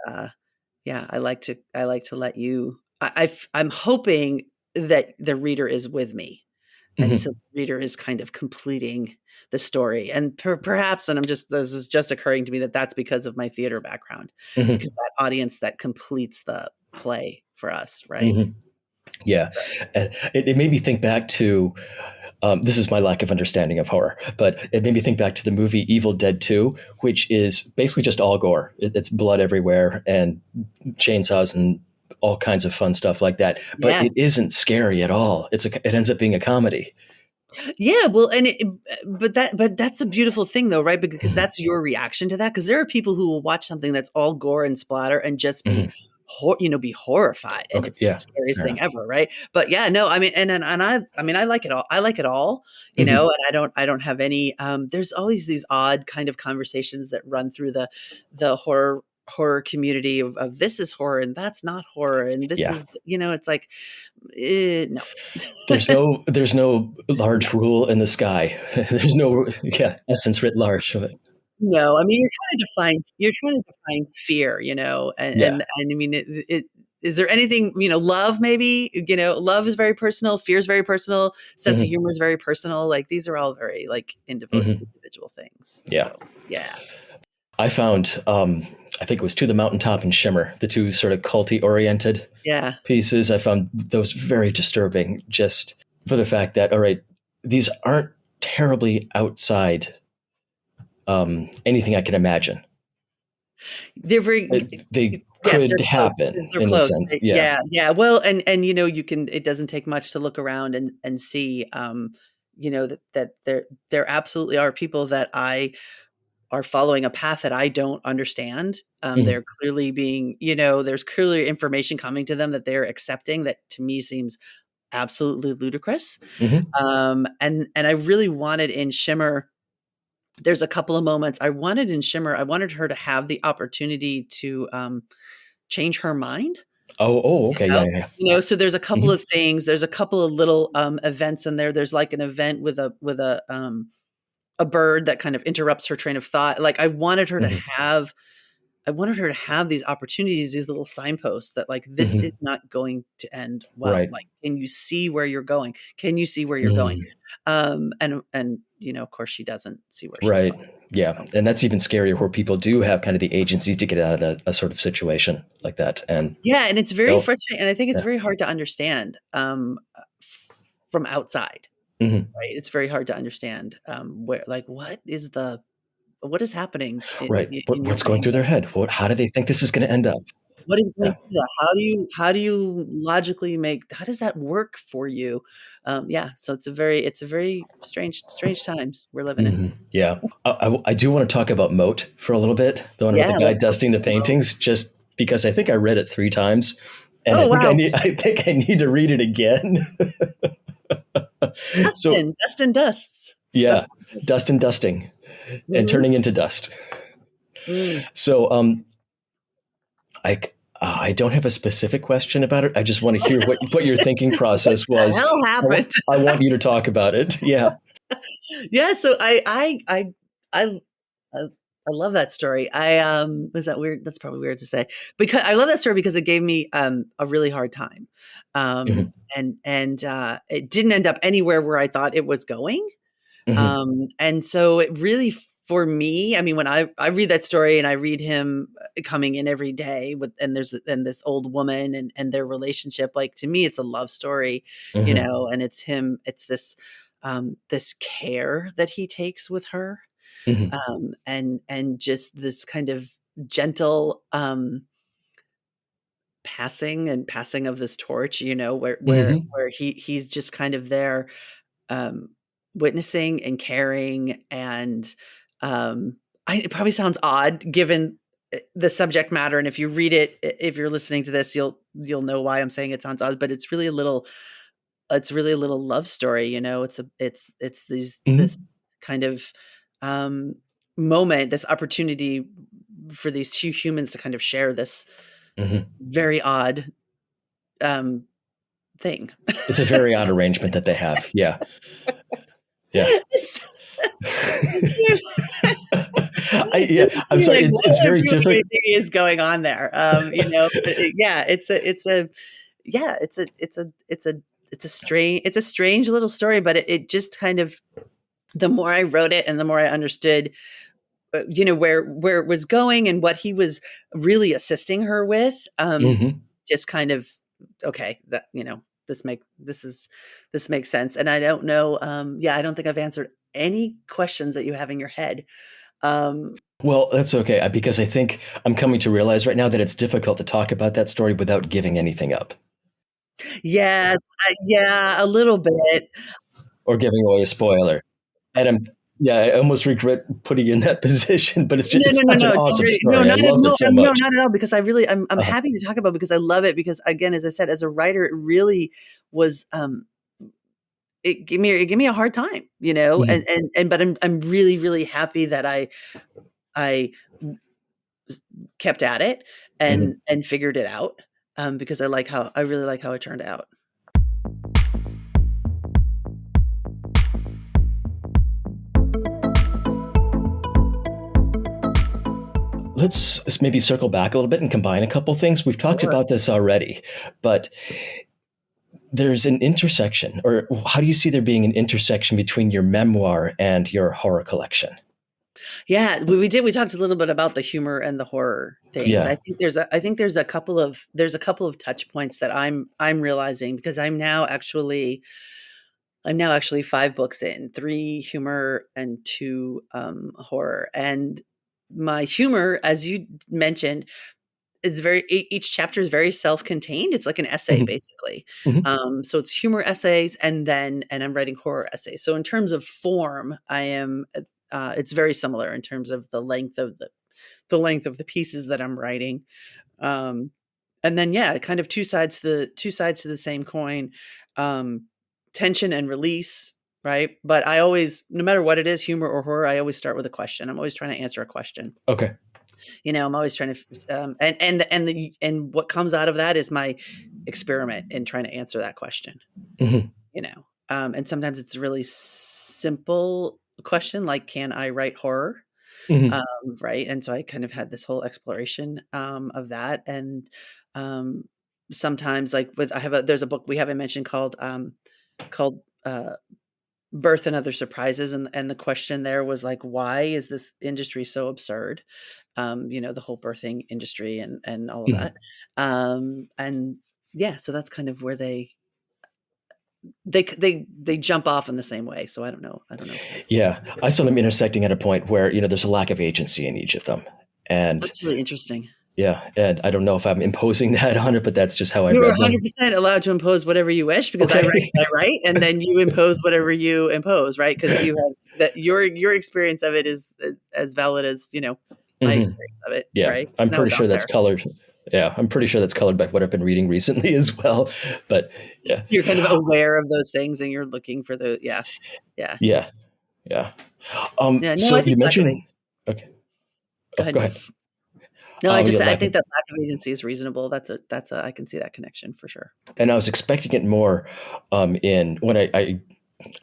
and, yeah, I like to let you I'm hoping that the reader is with me, and so Hmm. the reader is kind of completing the story, and perhaps, and this is just occurring to me that that's because of my theater background, Hmm. because that audience that completes the play for us, right? Hmm. Yeah. And it made me think back to This is my lack of understanding of horror, but it made me think back to the movie Evil Dead 2, which is basically just all gore. It's blood everywhere and chainsaws and all kinds of fun stuff like that. But Yeah. it isn't scary at all. It ends up being a comedy. Yeah, well, and but that's a beautiful thing though, right? Because Mhm. that's your reaction to that. Because there are people who will watch something that's all gore and splatter and just be, Mhm. be horrified, and Okay. it's the Yeah. scariest Fair thing enough. ever, right? But yeah, no, I mean, and I mean, I like it all. I like it all, Mhm. and I don't have any. There's always these odd kind of conversations that run through the horror community of this is horror and that's not horror and this Yeah. is it's like no. There's no large No. rule in the sky. There's no yeah essence writ large. No, I mean, you're trying to define fear, Yeah. and I mean, it is there anything, love maybe, love is very personal, fear is very personal, sense of Hmm. humor is very personal, like, these are all very, like, Hmm. individual things, Yeah. so, yeah. I found, I think it was To the Mountaintop and Shimmer, the two sort of culty oriented Yeah. pieces. I found those very disturbing just for the fact that, all right, these aren't terribly outside anything I can imagine. They're very They yes, could they're close. happen They're in the close. sense. They Yeah. yeah, yeah. Well, and you can it doesn't take much to look around and see, that there absolutely are people that I are following a path that I don't understand. Hmm. They're clearly being, there's clearly information coming to them that they're accepting that to me seems absolutely ludicrous. Hmm. And I really wanted in Shimmer, there's a couple of moments I wanted in Shimmer, I wanted her to have the opportunity to change her mind. Oh, You okay. Yeah, know? yeah. So there's a Hmm. couple of things, there's a couple of little, events in there. There's like an event with a bird that kind of interrupts her train of thought. Like, Hmm. I wanted her to have these opportunities, these little signposts that, like, this Hmm. is not going to end well. Right. Like, can you see where you're going? Can you see where you're going? Mm. And, of course she doesn't see where she's Right. going. Yeah. So And that's even scarier where people do have kind of the agency to get out of a sort of situation like that. And yeah, and it's very they'll, frustrating. And I think it's yeah. very hard to understand, from outside. Hmm. Right? It's very hard to understand, where like, what is happening Right. in your What's going brain? through their head? How do they think this is going to end up? What is going Yeah. through that? How do you logically how does that work for you? Yeah, so it's a very strange times we're living in. Hmm. Yeah. I do want to talk about Moat for a little bit, the one about Yeah, the guy let's talk dusting the about remote. paintings, just because I think I read it 3 times, and Oh, wow. I think I need to read it again. So Dustin dusts. yeah, Dustin dust. dust and dusting and Mhm. turning into dust. Mm. So I I don't have a specific question about it. I just want to hear what your thinking What process the was. hell happened? I want you to talk about it. Yeah. Yeah, so I I I love that story. Was that weird? That's probably weird to say. Because I love that story because it gave me, a really hard time. Hmm. And it didn't end up anywhere where I thought it was going. Hmm. And so it really for me, I mean, when I read that story and I read him coming in every day and and this old woman and their relationship, like to me, it's a love story, Hmm. and it's this care that he takes with her, Hmm. and just this kind of gentle, passing of this torch, Hmm. where he's just kind of there, um, witnessing and caring and, it probably sounds odd given, the subject matter, and if you read it, if you're listening to this, you'll know why I'm saying it sounds odd, but it's really a little love story, it's this Hmm. kind of, um, moment, this opportunity for these 2 humans to kind of share this Hmm. very odd, um, thing. It's a very odd arrangement that they have. Yeah. Yeah. It's Yeah. I'm you're sorry. like, It's what very really difficult. is going on there? Yeah, it's a strange little story, but it just kind of the more I wrote it and the more I understood, where it was going and what he was really assisting her with, Hmm. just kind of okay, that this makes sense. And I don't know. I don't think I've answered any questions that you have in your head. Well, that's okay, because I think I'm coming to realize right now that it's difficult to talk about that story without giving anything up Yes, yeah, a little bit. or giving away a spoiler. And I almost regret putting you in that position, but it's such an Don't awesome worry. No, story. I loved it so no, much. not at all. Because I'm Uh, happy to talk about it because I love it. Because again, as I said, as a writer, it really was. It gave me a hard time, mhm, but I'm really really happy that I kept at it mhm. and figured it out, because I really like how it turned out. Let's maybe circle back a little bit and combine a couple things. We've talked Sure. about this already, but there's an intersection, or how do you see there being an intersection between your memoir and your horror collection? Yeah, we talked a little bit about the humor and the horror things. Yeah. I think there's a couple of touch points that I'm realizing because I'm now actually 5 books in, 3 humor and 2 horror. And my humor, as you mentioned, it's each chapter is very self-contained. It's like an essay Mhm, basically. mhm, So it's humor essays and I'm writing horror essays. So in terms of form, it's very similar in terms of the length of the pieces that I'm writing. Um, and then kind of two sides to the same coin. Um, tension and release, right? But I always, no matter what it is, humor or horror, I always start with a question. I'm always trying to answer a question. okay. I'm always trying to, and what comes out of that is my experiment in trying to answer that question. Mhm, And sometimes it's a really simple question, like, can I write horror? mhm, Right. And so I kind of had this whole exploration, of that. And, sometimes like there's a book we haven't mentioned called, Birth and Other Surprises. And the question there was like, why is this industry so absurd? The whole birthing industry and all of mhm. that. And yeah, so that's kind of where they jump off in the same way. So I don't know. I don't know if Yeah, I saw them intersecting at a point where there's a lack of agency in each of them, and that's really interesting. yeah, and I don't know if I'm imposing that on it, but that's just how I You're read them. 100% allowed to impose whatever you wish because Okay. I write, and then you impose whatever you impose, right? Because you have that your experience of it is as valid as, my Hmm. experience of it, Yeah, right? I'm Because now pretty it's out sure that's there. colored. Yeah, I'm pretty sure that's colored by what I've been reading recently as well. But yeah, So you're kind of aware of those things and you're looking for yeah. Yeah. yeah, yeah. Yeah, no, I So think you lack of mentioned. agency. Okay. Go Oh, go ahead. ahead. No, Yeah, I lack think of, that lack of agency is reasonable. I can see that connection for sure. and I was expecting it more in when I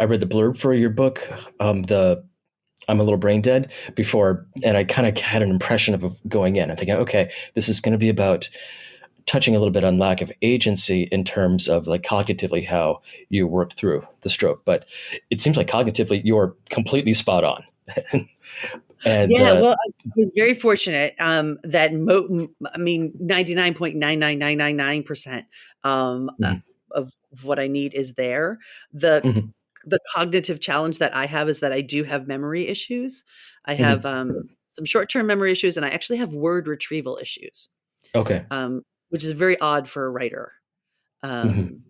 read the blurb for your book, the I'm a little brain dead before, and I kind of had an impression of going in. I'm thinking, okay, this is going to be about touching a little bit on lack of agency in terms of like cognitively how you worked through the stroke. But it seems like cognitively you're completely spot on. And Yeah, well, I was very fortunate, that 99.99999% mhm, of what I need is there. The mhm, the cognitive challenge that I have is that I do have memory issues. I have, mhm. some short-term memory issues, and I actually have word retrieval issues, Okay. which is very odd for a writer. Mhm. Um,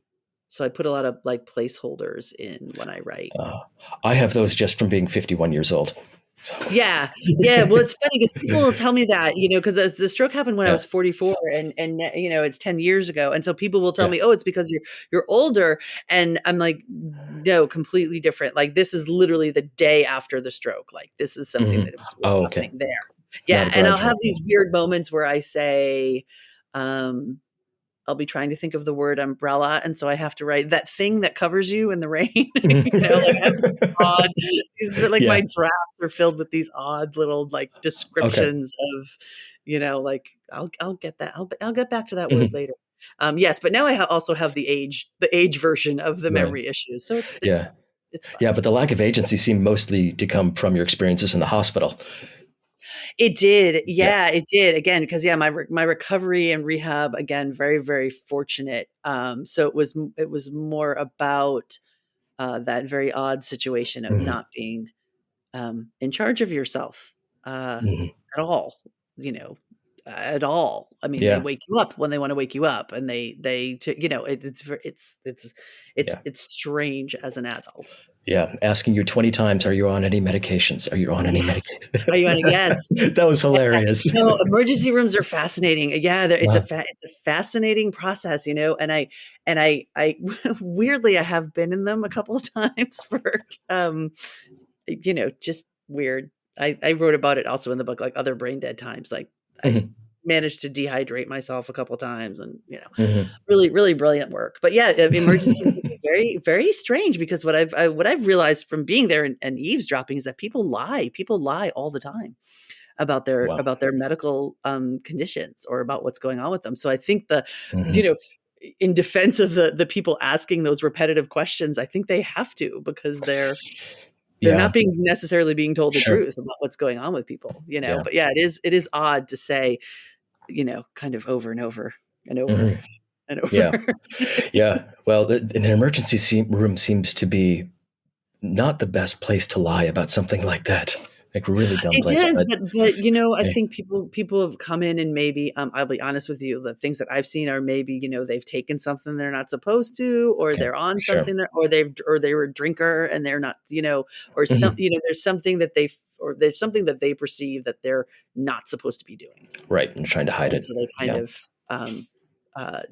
so I put a lot of, like, placeholders in when I write. Uh, I have those just from being 51 years old. So, Yeah. Yeah, well, it's funny because people will tell me that, because the stroke happened when I yeah, was 44 and it's 10 years ago, and so people will tell yeah. me, "Oh, it's because you're older," and I'm like, "No, completely different. Like, this is literally the day after the stroke. Like, this is something Mhm. that was Oh, okay. happening there." Not Yeah, a and I'll have gradual. these weird moments where I say, um I'll be trying to think of the word umbrella, and so I have to write that thing that covers you in the rain, like, I have odd like, my Yeah. drafts are filled with these odd little, like, Okay. descriptions of, like, I'll get that. I'll get back to that word Mhm. later. Yes, but now I also have the age version of the Right. memory issues, so it's Yeah. fun. It's fun. Yeah, but the lack of agency seemed mostly to come from your experiences in the hospital. It did. Yeah. Yeah, it did. Again, because yeah, my recovery and rehab, again, very, very fortunate. So it was more about that very odd situation of Hmm. not being in charge of yourself Hmm. at all, you know, at all. I mean, they Yeah. wake you up when they want to wake you up, and it's Yeah. it's strange as an adult. Yeah. Asking you 20 times, are you on any medications? Are you on any Yes. Are you on a medication? yes? That was hilarious. No, emergency rooms are fascinating. Yeah, Wow. it's a fascinating process, and I weirdly I have been in them a couple of times for just weird. I wrote about it also in the book, like other brain dead times. Like I Hmm. managed to dehydrate myself a couple times, and Hmm. really, really brilliant work. But yeah, emergency rooms are very, very strange because what I've realized from being there and eavesdropping is that people lie. People lie all the time Wow. about their medical conditions or about what's going on with them. So I think you Hmm. know, in defense of the people asking those repetitive questions, I think they have to because they're Yeah. not necessarily being told the Sure. truth about what's going on with people. Yeah. But yeah, it is odd to say, kind of over and over and over Hmm. and Yeah. over. Yeah. Well, an emergency room seems to be not the best place to lie about something like that. Like really dumb It place. does, But but I hey, think people have come in and maybe I'll be honest with you, the things that I've seen are maybe, they've taken something they're not supposed to, or okay, they're on sure. something or they were a drinker and they're not, or Hmm. there's something that there's something that they perceive that they're not supposed to be doing. Right. And trying to hide And it. so they kind Yeah. of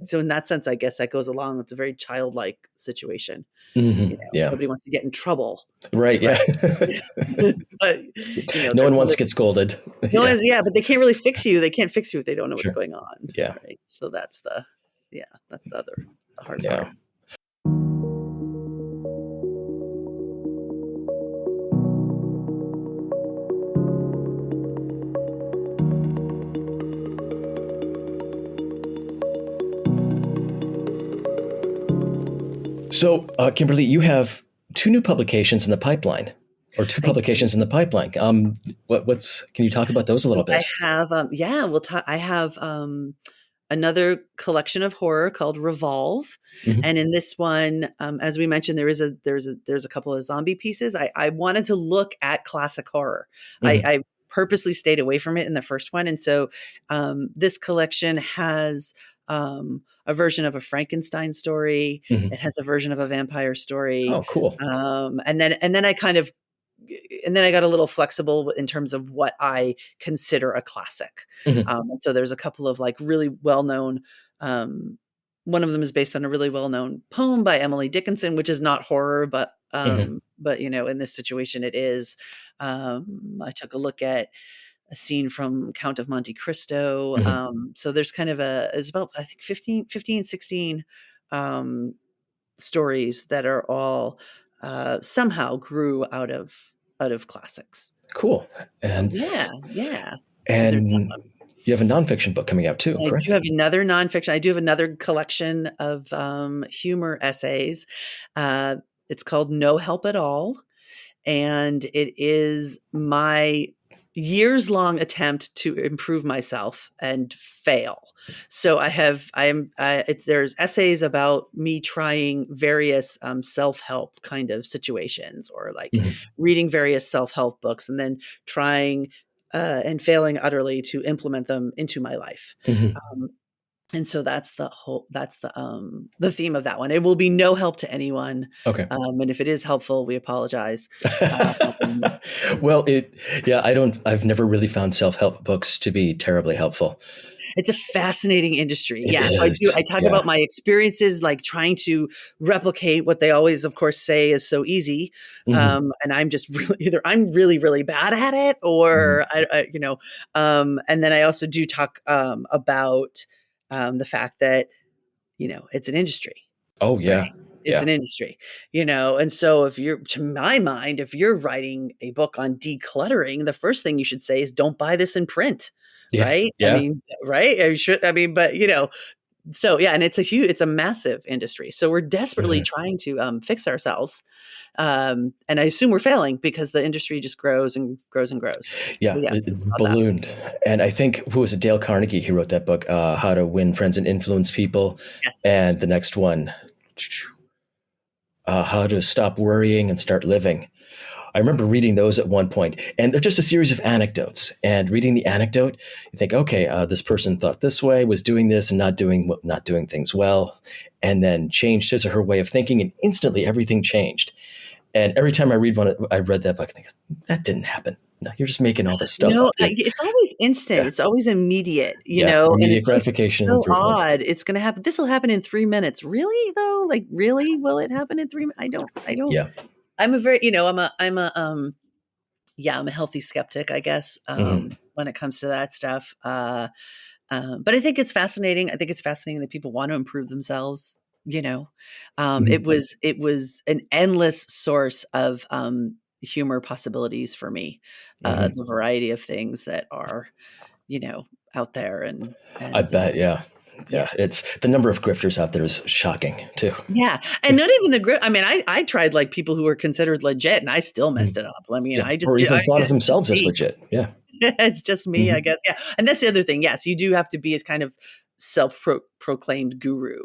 so in that sense, I guess that goes along. It's a very childlike situation. Hmm. Yeah. Nobody wants to get in trouble, Right. Yeah. right? But No they're one wants really to get scolded. no Yeah. one's yeah, but they can't really fix you. They can't fix you if they don't know what's Sure. going on, Yeah. right? So that's the hard Yeah. part. So, Kimberly, you have two new publications in the pipeline, or two I do. publications in the pipeline. What's? Can you talk about those a little So I bit? have yeah, I have another collection of horror called Revolve, Hmm. and in this one, as we mentioned, there's a couple of zombie pieces. I wanted to look at classic horror. Hmm. I purposely stayed away from it in the first one, and so this collection has a version of a Frankenstein story. Hmm. It has a version of a vampire story, Oh, cool. and then I got a little flexible in terms of what I consider a classic. Hmm. And so there's a couple of like really well known. Um, One of them is based on a really well known poem by Emily Dickinson, which is not horror, Hmm. but in this situation it is. I took a look at a scene from Count of Monte Cristo. Hmm. So there's kind of it's about I think 16 um, stories that are all somehow grew out of classics. Cool. So And yeah, yeah. So there's that and one. you have a nonfiction book coming out too, And I do correct? have another nonfiction. I do have another collection of humor essays. Uh, it's called No Help at All, and it is my years long attempt to improve myself and fail. So there's essays about me trying various self-help kind of situations, or like Hmm. reading various self-help books and then trying and failing utterly to implement them into my life. Hmm. um, and so that's the theme of that one. It will be no help to anyone. Okay. And if it is helpful, we apologize. Um, Well, yeah, I've never really found self-help books to be terribly helpful. it's a fascinating industry. It Yeah. So is. I talk Yeah. about my experiences, like trying to replicate what they always, of course, say is so easy. Hmm. And I'm just really, either I'm really, really bad at it, Hmm. or and then I also do talk about the fact that, it's an industry. Oh, Right. yeah. It's Yeah. an industry, and so to my mind, if you're writing a book on decluttering, the first thing you should say is don't buy this in print, Yeah. right? I Yeah. mean, right? I mean, but So yeah, and it's a massive industry. So we're desperately Mhm. trying to fix ourselves, and I assume we're failing because the industry just grows and grows and grows. So Yeah, yes, it's it's about that. ballooned. And I think, who was it? Dale Carnegie, he wrote that book, How to Win Friends and Influence People. Yes. And the next one, How to Stop Worrying and Start Living. I remember reading those at one point, and they're just a series of anecdotes. And reading the anecdote, you think, okay, this person thought this way, was doing this, and not doing things well, and then changed his or her way of thinking, and instantly everything changed. And every time I read that book, I think that didn't happen. No, you're just making all this stuff No, up, dude. it's always instant. Yeah, It's always immediate, yeah, and immediate it's so gratification, so improvement. odd. It's gonna happen. This will happen in 3 minutes. Really though? Like really? Will it happen in 3 minutes? I don't. Yeah. I'm a very, I'm a healthy skeptic, I guess, Hmm. when it comes to that stuff. But I think it's fascinating. I think it's fascinating that people want to improve themselves. Hmm. It was an endless source of humor possibilities for me. Hmm. The variety of things that are, out there, I and bet. Yeah. yeah. Yeah. It's the number of grifters out there is shocking too. Yeah, and not even the grip. I mean, I tried like people who were considered legit, and I still messed Mhm. it up. I mean, Yeah. Or even thought of it's just themselves as me. legit. Yeah. It's just me, I Hmm. guess. Yeah. And that's the other thing. Yes, you do have to be as kind of self-proclaimed guru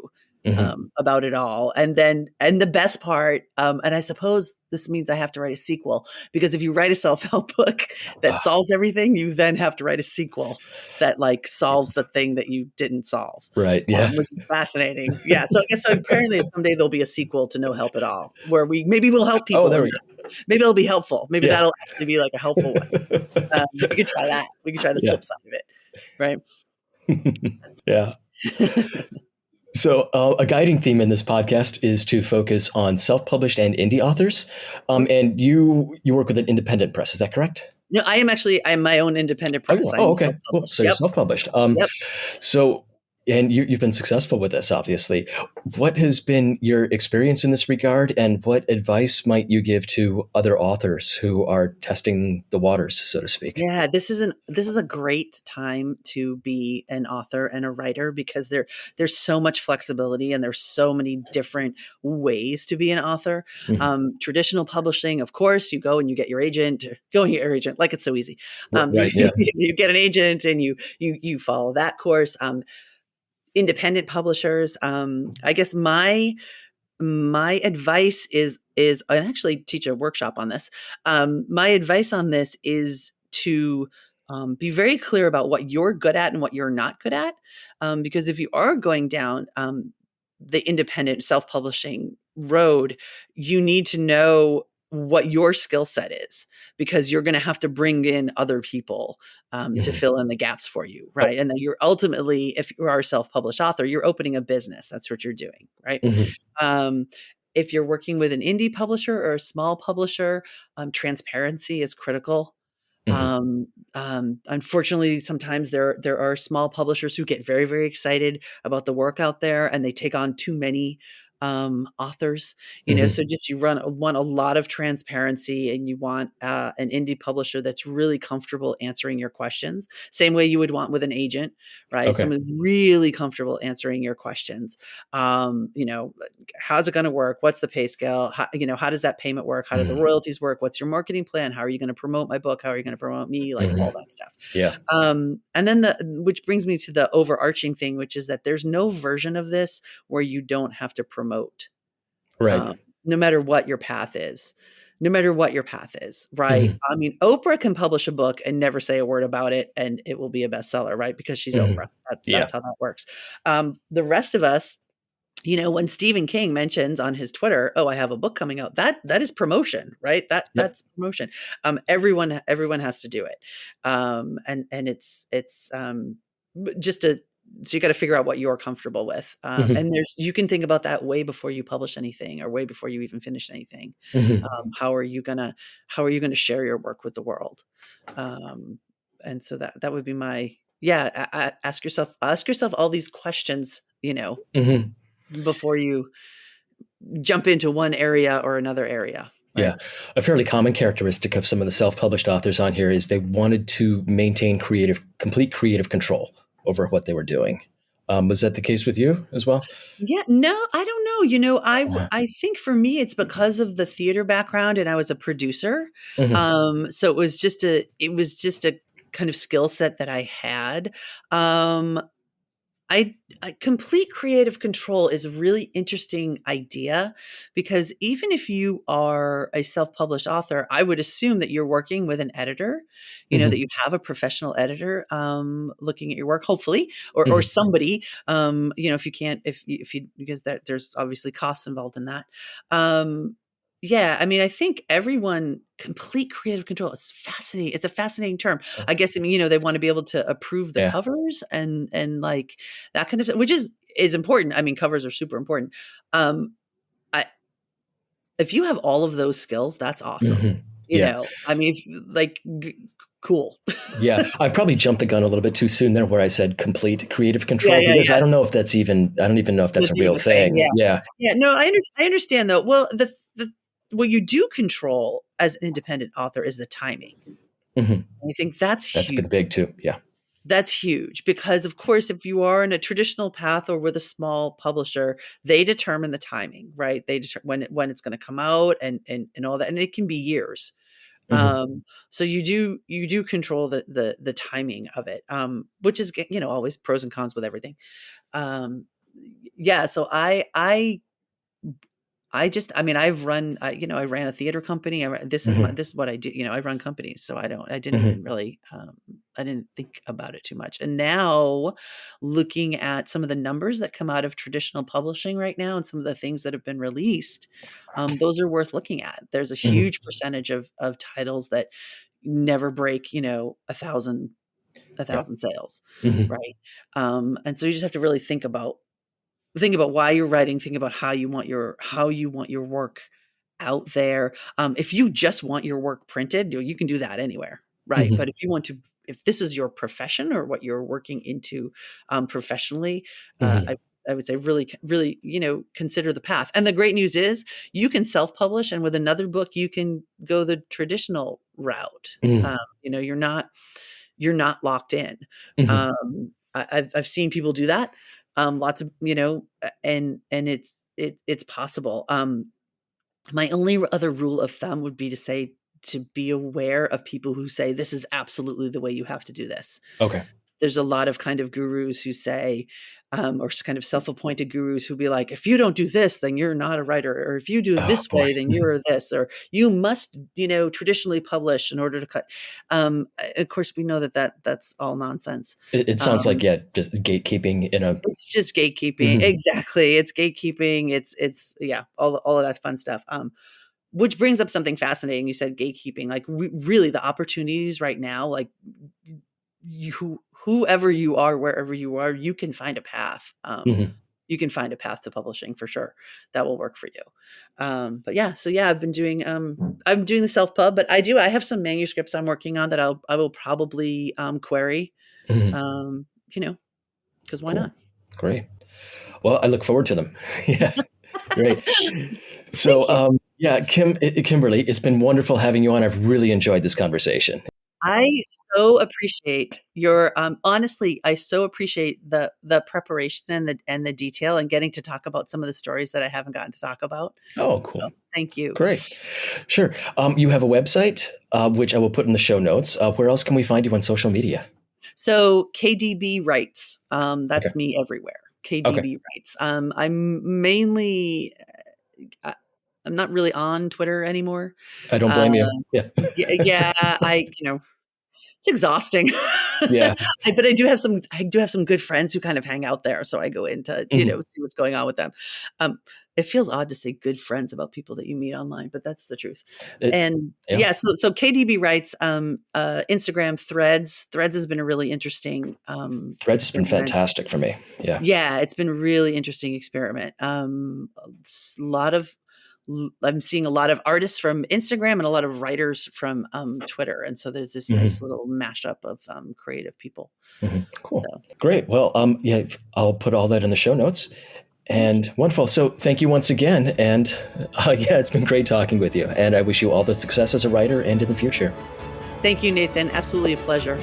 Hmm. about it all. And the best part, and I suppose this means I have to write a sequel, because if you write a self-help book that Wow. solves everything, you then have to write a sequel that like solves the thing that you didn't solve. Right. Yeah. Which is fascinating. Yeah. So I guess apparently someday there'll be a sequel to No Help at All, where maybe we'll help Oh, people, there and we go. maybe it'll be helpful. Maybe Yeah. that'll actually be like a helpful one. We could try that. We could try the Yeah. flip side of it, right? Yeah. So, a guiding theme in this podcast is to focus on self-published and indie authors. Okay. And you work with an independent press, is that correct? No, I'm my own independent Oh, press. I'm okay, cool. self-published. So you're Yep. self-published. Yep. So, and you've been successful with this, obviously. What has been your experience in this regard, and what advice might you give to other authors who are testing the waters, so to speak? Yeah, this is a great time to be an author and a writer, because there's so much flexibility, and there's so many different ways to be an author. Mhm. Traditional publishing, of course, you go and you get your agent. Go and get your agent, like it's so easy. You Right. Yeah. you get an agent, and you follow that course. Independent publishers. I guess my advice is, and I actually teach a workshop on this. My advice on this is to be very clear about what you're good at and what you're not good at, because if you are going down the independent self-publishing road, you need to know what your skill set is, because you're going to have to bring in other people to Mhm. fill in the gaps for you, Oh, right? And then you're ultimately, if you are a self-published author, you're opening a business. That's what you're doing, right? mhm. Um, if you're working with an indie publisher or a small publisher, transparency is critical. Mhm. Unfortunately, sometimes there are small publishers who get very, very excited about the work out there, and they take on too many authors. So Mhm. just you want a lot of transparency, and you want an indie publisher that's really comfortable answering your questions, same way you would want with an agent, right? Okay. Someone really comfortable answering your questions. How's it going to work? What's the pay scale? How does that payment work? How do the Mhm. royalties work? What's your marketing plan? How are you going to promote my book? How are you going to promote me? Like all Mhm. that stuff. Yeah. And then which brings me to the overarching thing, which is that there's no version of this where you don't have to promote, Right. um, no matter what your path is. No matter what your path is, right? Mhm. I mean, Oprah can publish a book and never say a word about it, and it will be a bestseller, right? Because she's Oprah. Mhm. Yeah. That's how that works. The rest of us, when Stephen King mentions on his Twitter, "Oh, I have a book coming out," that is promotion, right? Yep. That's promotion. Everyone has to do it, and it's just a so you got to figure out what you're comfortable with, Mhm. and you can think about that way before you publish anything, or way before you even finish anything. Mhm. How are you gonna share your work with the world? Um, and so that would be my yeah. Ask yourself all these questions. Mhm. Before you jump into one area or another area, right? Yeah. A fairly common characteristic of some of the self-published authors on here is they wanted to maintain complete creative control over what they were doing. Was that the case with you as well? Yeah, no, I don't know. Uh, I think for me it's because of the theater background and I was a producer. mhm, So it was just a kind of skill set that I had. Um, I complete creative control is a really interesting idea because even if you are a self-published author, I would assume that you're working with an editor, that mhm, you have a professional editor looking at your work, hopefully, or mhm. somebody, if you can't, if you, because there's obviously costs involved in that. Um, yeah, I mean, I think everyone complete creative control. It's fascinating. It's a fascinating term. I guess, I mean, they want to be able to approve the Yeah. covers and like that kind of stuff, which is important. I mean, covers are super important. Um, I If you have all of those skills, that's awesome. Mhm. Yeah. I mean, cool. Yeah. I probably jumped the gun a little bit too soon there where I said complete creative Yeah, control yeah, because yeah. I don't even know if that's a That's even real a thing. thing. Yeah, Yeah. yeah. No, I understand though. Well, the what you do control as an independent author is the timing. Mhm. I think that's That's huge. been big too. Yeah. That's huge because, of course, if you are in a traditional path or with a small publisher, they determine the timing, right? They determine when it's going to come out and all that, and it can be years. Mhm. So you do control the timing of it, which is always pros and cons with everything. Um, yeah, so I mean, I ran a theater company. Mhm. This is what I do. I run companies. So I didn't Mhm. even really, I didn't think about it too much. And now looking at some of the numbers that come out of traditional publishing right now and some of the things that have been released, those are worth looking at. There's a Mhm. huge percentage of titles that never break, a Yeah. thousand sales. Mhm. Right. And so you just have to really think about why you're writing, think about how you want your work out there. If you just want your work printed, you can do that anywhere, right? Mhm. But if this is your profession or what you're working into professionally, Mhm. I would say really, really, consider the path. And the great news is you can self-publish, and with another book, you can go the traditional route. Mhm. You're not locked in. Mhm. I've seen people do that. Lots of, and it's possible. My only other rule of thumb would be to say to be aware of people who say this is absolutely the way you have to do this. Okay. There's a lot of kind of gurus who say, or kind of self-appointed gurus who be like, if you don't do this, then you're not a writer, or if you do Oh this boy. way, then you're this, or you must, traditionally publish in order to cut. Of course, we know that's all nonsense. It sounds like, Um, yeah, just gatekeeping in a. it's just gatekeeping. Mhm. Exactly. It's gatekeeping. It's yeah, all of that fun stuff. Which brings up something fascinating. You said gatekeeping, like really the opportunities right now, like whoever you are, wherever you are, you can find a path. Mhm. You can find a path to publishing for sure. That will work for you. But yeah, so yeah, I'm doing the self pub, but I have some manuscripts I'm working on that I will probably query. Mhm. Um, because why Cool. not? Great. Well, I look forward to them. Yeah. Great. Thank So, you. yeah, Kimberly, it's been wonderful having you on. I've really enjoyed this conversation. I so appreciate your honestly, I so appreciate the preparation and the detail and getting to talk about some of the stories that I haven't gotten to talk about. Oh, So, cool. thank you. Great. Sure. You have a website, which I will put in the show notes. Where else can we find you on social media? So, KDB Writes, Okay. that's me everywhere. Okay. KDB Writes. I'm mainly I, I'm not really on Twitter anymore. I don't Uh, blame you. Yeah. yeah, it's exhausting. Yeah. But I do have some good friends who kind of hang out there, so I go in to, Mhm. see what's going on with them. It feels odd to say good friends about people that you meet online, but that's the truth. It, And yeah. yeah, so KDB writes Instagram Threads. Threads has been a really interesting Threads has been experiment. fantastic for me. Yeah. Yeah, it's been a really interesting experiment. A lot of I'm seeing a lot of artists from Instagram and a lot of writers from Twitter, and so there's this nice Mhm. little mashup of creative people. Mhm. Cool. So Great. Well, yeah, I'll put all that in the show notes. thank you, And wonderful. So thank you once again. And yeah, it's been great talking with you. And I wish you all the success as a writer and in the future. thank you, Nathan. Absolutely a pleasure.